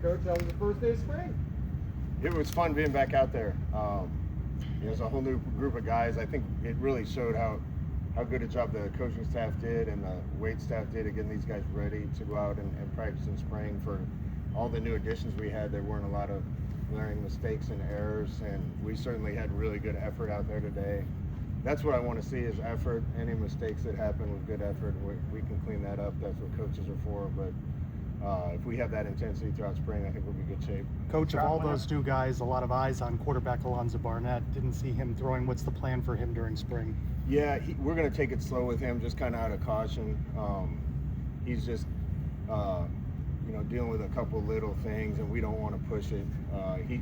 Coach, how was the first day of spring? It was fun being back out there. There's a whole new group of guys. I think it really showed how good a job the coaching staff did and the weight staff did at getting these guys ready to go out and practice in spring. For all the new additions we had, there weren't a lot of glaring mistakes and errors, and we certainly had really good effort out there today. That's what I want to see, is effort. Any mistakes that happen with good effort, we can clean that up. That's what coaches are for. But if we have that intensity throughout spring, I think we'll be in good shape. Coach, of all those new guys, a lot of eyes on quarterback Alonzo Barnett. Didn't see him throwing. What's the plan for him during spring? Yeah, we're going to take it slow with him, just kind of out of caution. He's just, dealing with a couple little things, and we don't want to push it.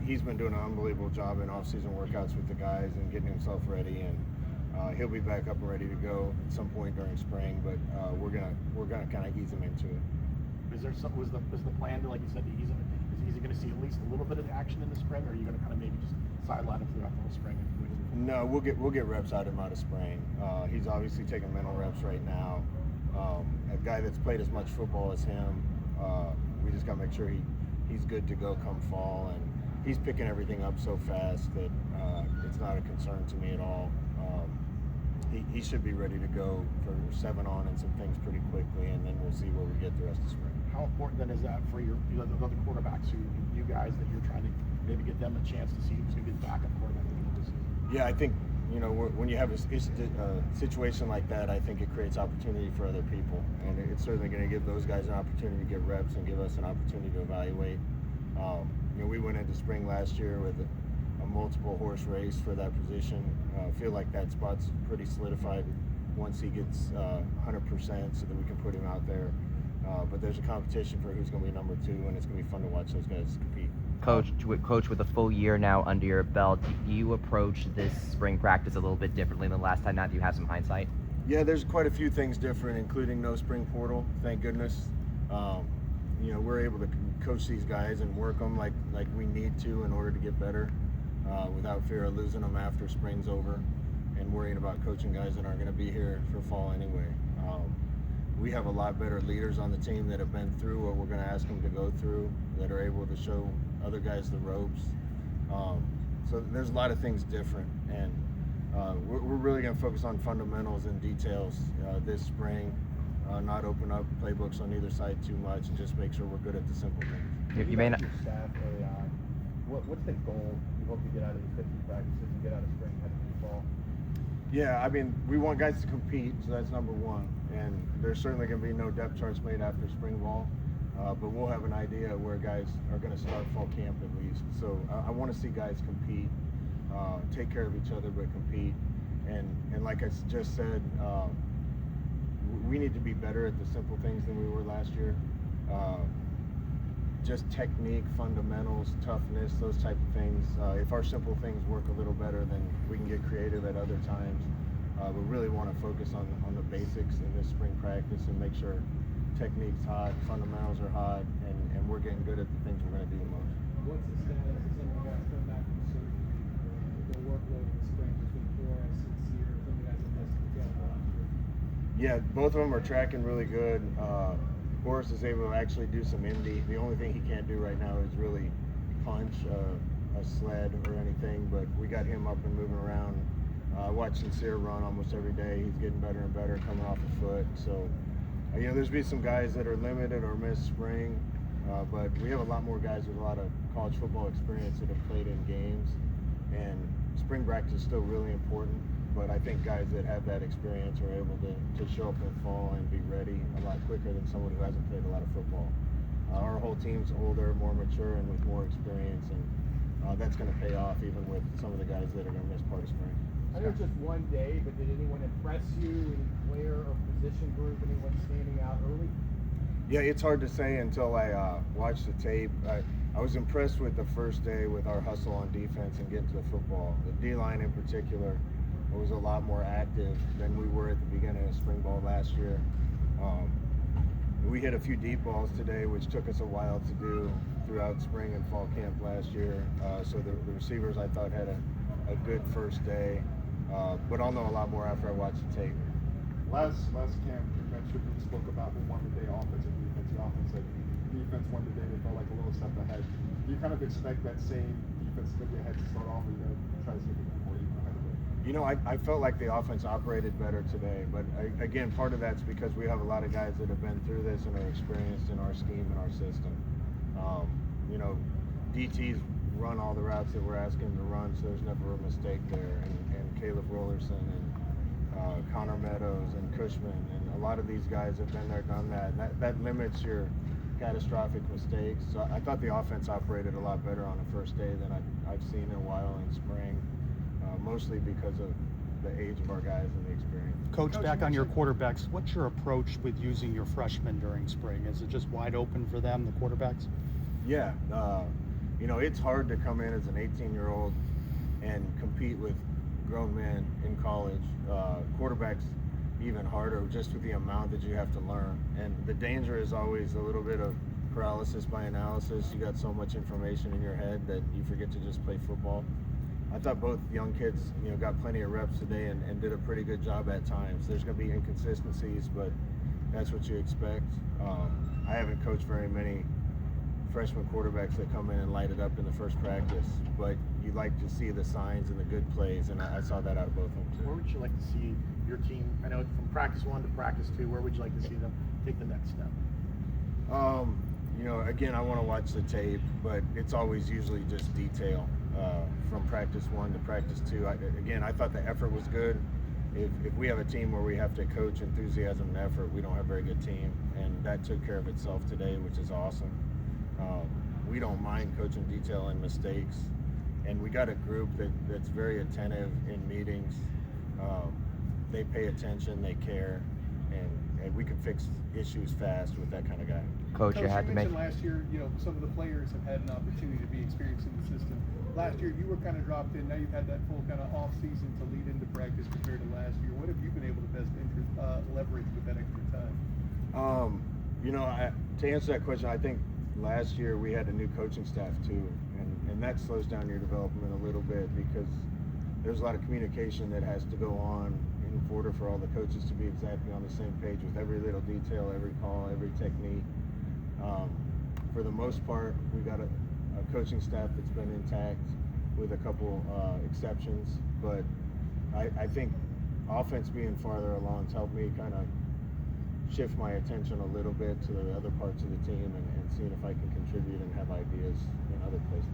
He's been doing an unbelievable job in off-season workouts with the guys and getting himself ready, and he'll be back up and ready to go at some point during spring. But we're gonna kind of ease him into it. Was the plan to, like you said, to ease him? Is he going to see at least a little bit of action in the spring, or are you going to kind of maybe just sideline him throughout the whole spring? No, we'll get reps out of him out of spring. He's obviously taking mental reps right now. A guy that's played as much football as him, we just got to make sure he's good to go come fall, and he's picking everything up so fast that it's not a concern to me at all. He should be ready to go for 7 on and some things pretty quickly, and then we'll see where we get the rest of spring. How important then is that for the other quarterbacks, you guys, that you're trying to maybe get them a chance to see who's going to be the backup quarterback at the end of the season? Yeah, I think when you have a situation like that, I think it creates opportunity for other people, and it's certainly going to give those guys an opportunity to get reps and give us an opportunity to evaluate. We went into spring last year with a multiple horse race for that position. I feel like that spot's pretty solidified once he gets 100%, so that we can put him out there. But there's a competition for who's going to be number 2, and it's going to be fun to watch those guys compete. Coach, with a full year now under your belt, do you approach this spring practice a little bit differently than last time? Now that you have some hindsight? Yeah, there's quite a few things different, including no spring portal. Thank goodness. We're able to coach these guys and work them like we need to in order to get better, without fear of losing them after spring's over, and worrying about coaching guys that aren't going to be here for fall anyway. We have a lot better leaders on the team that have been through what we're going to ask them to go through, that are able to show other guys the ropes. So there's a lot of things different, and we're really going to focus on fundamentals and details this spring, not open up playbooks on either side too much, and just make sure we're good at the simple things. You may not. Your staff, what's the goal you hope to get out of these 50 practices and get out of spring heading into fall? Yeah, I mean, we want guys to compete, so that's number 1. And there's certainly going to be no depth charts made after spring ball, but we'll have an idea where guys are going to start fall camp at least. So I want to see guys compete, take care of each other, but compete. And like I just said, we need to be better at the simple things than we were last year. Just technique, fundamentals, toughness, those type of things. If our simple things work a little better, then we can get creative at other times. We really want to focus on the basics in this spring practice and make sure technique's hot, fundamentals are hot, and we're getting good at the things we're going to do the most. What's the status of some of the guys coming back from surgery? The workload in the spring between Flores and Sears, some of the guys that missed the tail last year? Yeah, both of them are tracking really good. Horace is able to actually do some indie. The only thing he can't do right now is really punch a sled or anything, but we got him up and moving around. Watching Sear run almost every day. He's getting better and better coming off the foot. So, there's been some guys that are limited or missed spring, but we have a lot more guys with a lot of college football experience that have played in games. And spring practice is still really important, but I think guys that have that experience are able to show up in fall and be ready a lot quicker than someone who hasn't played a lot of football. Our whole team's older, more mature, and with more experience, and that's going to pay off even with some of the guys that are going to miss part of spring. I know it's just one day, but did anyone impress you? Any player or position group? Anyone standing out early? Yeah, it's hard to say until I watch the tape. I was impressed with the first day with our hustle on defense and getting to the football. The D-line in particular was a lot more active than we were at the beginning of spring ball last year. We hit a few deep balls today, which took us a while to do throughout spring and fall camp last year. So the receivers, I thought, had a good first day. But I'll know a lot more after I watch the tape. Last camp, you mentioned, you spoke about who won the day, offense and defense. The offense said defense won the day. They felt like a little step ahead. Do you kind of expect that same defense that we had to start off, or you try to stick it more even ahead of it? You know, I felt like the offense operated better today, but again, part of that's because we have a lot of guys that have been through this and are experienced in our scheme and our system. You know, DTs run all the routes that we're asking them to run, so there's never a mistake there. And Caleb Rollerson and Connor Meadows and Cushman, and a lot of these guys have been there, done that. And that limits your catastrophic mistakes. So I thought the offense operated a lot better on the first day than I've seen in a while in spring. Mostly because of the age of our guys and the experience. Coach, back on your quarterbacks, what's your approach with using your freshmen during spring? Is it just wide open for them, the quarterbacks? Yeah, you know, it's hard to come in as an 18-year-old and compete with grown men in college. Quarterbacks even harder, just with the amount that you have to learn. And the danger is always a little bit of paralysis by analysis. You got so much information in your head that you forget to just play football. I thought both young kids, you know, got plenty of reps today and did a pretty good job at times. There's going to be inconsistencies, but that's what you expect. I haven't coached very many freshman quarterbacks that come in and light it up in the first practice, but you like to see the signs and the good plays, and I saw that out of both of them too. Where would you like to see your team? I know from practice 1 to practice 2. Where would you like to see them take the next step? You know, again, I want to watch the tape, but it's always usually just detail. From practice 1 to practice 2. I thought the effort was good. If we have a team where we have to coach enthusiasm and effort, we don't have a very good team, and that took care of itself today, which is awesome. We don't mind coaching detail and mistakes, and we got a group that's very attentive in meetings. They pay attention, they care, and we can fix issues fast with that kind of guy. Coach, you had to make. mentioned last year, you know, some of the players have had an opportunity to be experienced in the system. Last year, you were kind of dropped in. Now you've had that full kind of off season to lead into practice compared to last year. What have you been able to best leverage with that extra time? You know, to answer that question, I think last year we had a new coaching staff too, and that slows down your development a little bit because there's a lot of communication that has to go on in order for all the coaches to be exactly on the same page with every little detail, every call, every technique. For the most part, we got a coaching staff that's been intact with a couple exceptions, but I think offense being farther along has helped me kind of shift my attention a little bit to the other parts of the team and seeing if I can contribute and have ideas in other places.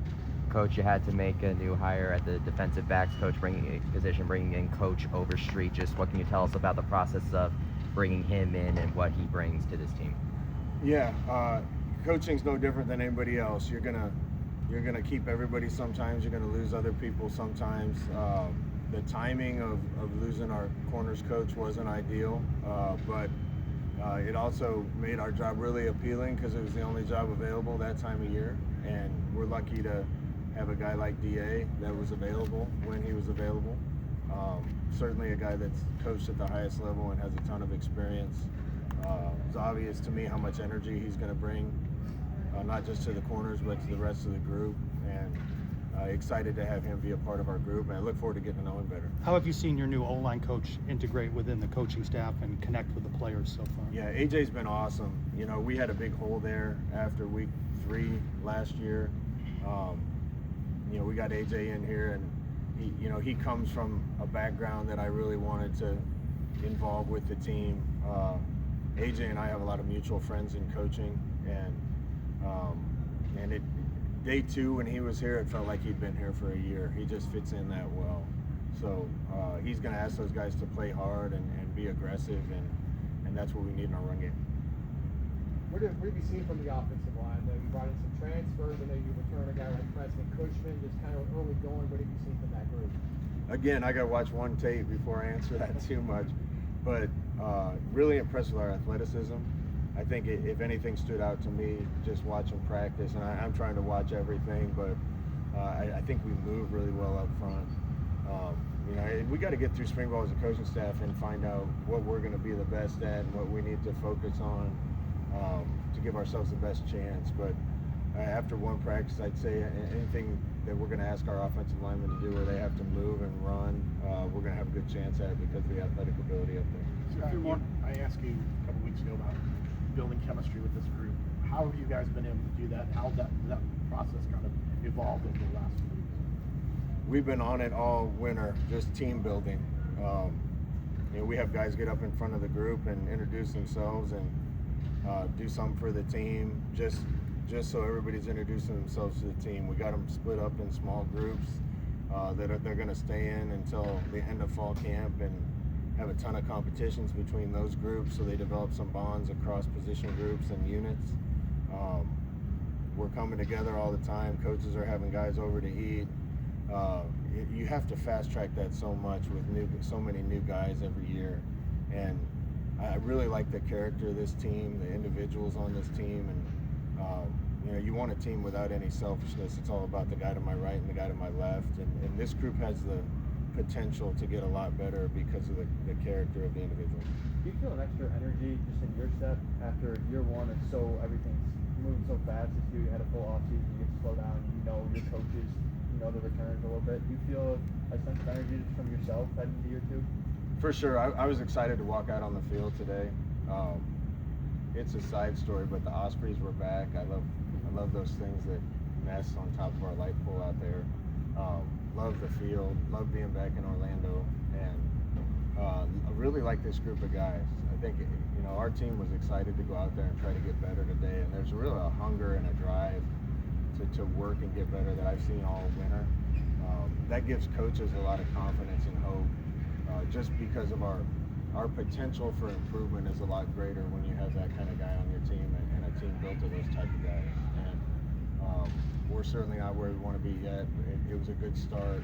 Coach, you had to make a new hire at the defensive backs coach bringing in Coach Overstreet. Just what can you tell us about the process of bringing him in and what he brings to this team? Yeah, coaching's no different than anybody else. You're gonna keep everybody sometimes. You're gonna lose other people sometimes. The timing of losing our corners coach wasn't ideal, but it also made our job really appealing because it was the only job available that time of year, and we're lucky to have a guy like DA that was available when he was available. Certainly a guy that's coached at the highest level and has a ton of experience. It's obvious to me how much energy he's going to bring, not just to the corners, but to the rest of the group. And excited to have him be a part of our group, and I look forward to getting to know him better. How have you seen your new O-line coach integrate within the coaching staff and connect with the players so far? Yeah, AJ's been awesome. You know, we had a big hole there after week 3 last year. You know, we got AJ in here, and he comes from a background that I really wanted to involve with the team. AJ and I have a lot of mutual friends in coaching, and day 2 when he was here, it felt like he'd been here for a year. He just fits in that well. So he's going to ask those guys to play hard and be aggressive, and that's what we need in our run game. What have you seen from the offensive line? I know you brought in some transfers. I know you returned a guy like Bryson Turner, just kind of early going. What have you seen from that group? Again, I got to watch one tape before I answer that too much, but really impressed with our athleticism. I think if anything stood out to me, just watching practice, and I'm trying to watch everything, but I think we move really well up front. We got to get through spring ball as a coaching staff and find out what we're going to be the best at and what we need to focus on to give ourselves the best chance. But after one practice, I'd say anything that we're going to ask our offensive linemen to do where they have to move and run, we're going to have a good chance at it because of the athletic ability up there. So I asked you a couple weeks ago about building chemistry with this group. How have you guys been able to do that? How's that process kind of evolved over the last few weeks? We've been on it all winter, just team building. We have guys get up in front of the group and introduce themselves and do something for the team, just so everybody's introducing themselves to the team. We got them split up in small groups that they're going to stay in until the end of fall camp, and have a ton of competitions between those groups, so they develop some bonds across position groups and units. We're coming together all the time. Coaches are having guys over to eat. You have to fast track that so much with so many new guys every year, and I really like the character of this team, the individuals on this team, and you want a team without any selfishness. It's all about the guy to my right and the guy to my left, and this group has the potential to get a lot better because of the character of the individual. Do you feel an extra energy just in your step after year one? It's everything's moving so fast this year. You had a full off season, you get to slow down. Your coaches, the returns a little bit. Do you feel a sense of energy just from yourself heading into year two? For sure. I was excited to walk out on the field today. It's a side story, but the Ospreys were back. I love those things that nest on top of our light pole out there. Love the field. Love being back in Orlando, and I really like this group of guys. I think our team was excited to go out there and try to get better today, and there's really a hunger and a drive to work and get better that I've seen all winter. That gives coaches a lot of confidence and hope, just because of our potential for improvement is a lot greater when you have that kind of guy on your team, and a team built of those type of guys. And we're certainly not where we want to be yet. It was a good start,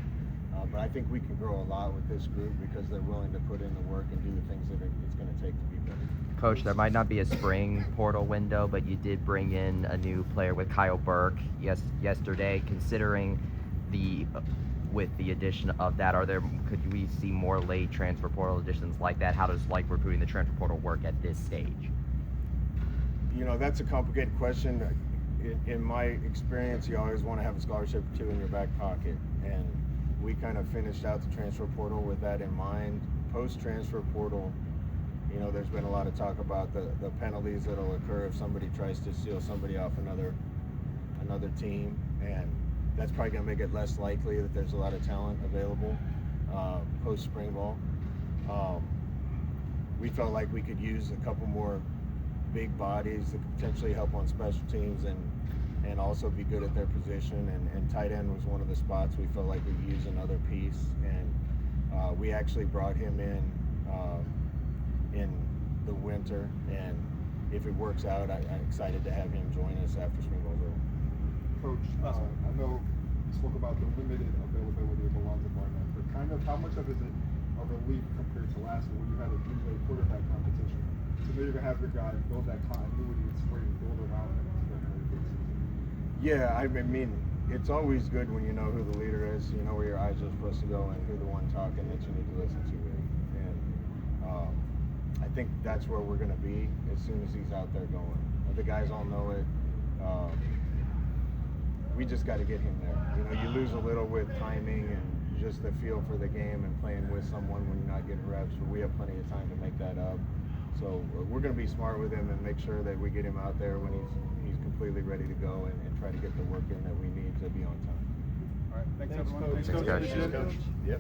but I think we can grow a lot with this group because they're willing to put in the work and do the things that it's going to take to be better. Coach, there might not be a spring portal window, but you did bring in a new player with Kyle Burke yesterday. Considering with the addition of that, could we see more late transfer portal additions like that? How does recruiting the transfer portal work at this stage? That's a complicated question. In my experience, you always want to have a scholarship or two in your back pocket, and we kind of finished out the transfer portal with that in mind. Post-transfer portal, there's been a lot of talk about the penalties that'll occur if somebody tries to steal somebody off another team, and that's probably going to make it less likely that there's a lot of talent available post-spring ball. We felt like we could use a couple more big bodies that could potentially help on special teams and also be good at their position, and tight end was one of the spots we felt like we'd use another piece, and we actually brought him in the winter, and if it works out, I'm excited to have him join us after spring ball's over. Coach, I know you spoke about the limited availability of Alonzo Barnett, but kind of how much of it is it a relief compared to last year when you had a three-way quarterback competition? So now you're going to have your guy build that continuity and spring build around him to get ready for the season. Yeah, I mean, it's always good when you know who the leader is, you know where your eyes are supposed to go, and who the one talking that you need to listen to. And I think that's where we're going to be as soon as he's out there going. The guys all know it. We just got to get him there. You lose a little with timing and just the feel for the game and playing with someone when you're not getting reps, but we have plenty of time to make that up. So we're going to be smart with him and make sure that we get him out there when he's completely ready to go, and try to get the work in that we need to be on time. All right, thanks everyone. Coach. Thanks, Coach. Yep.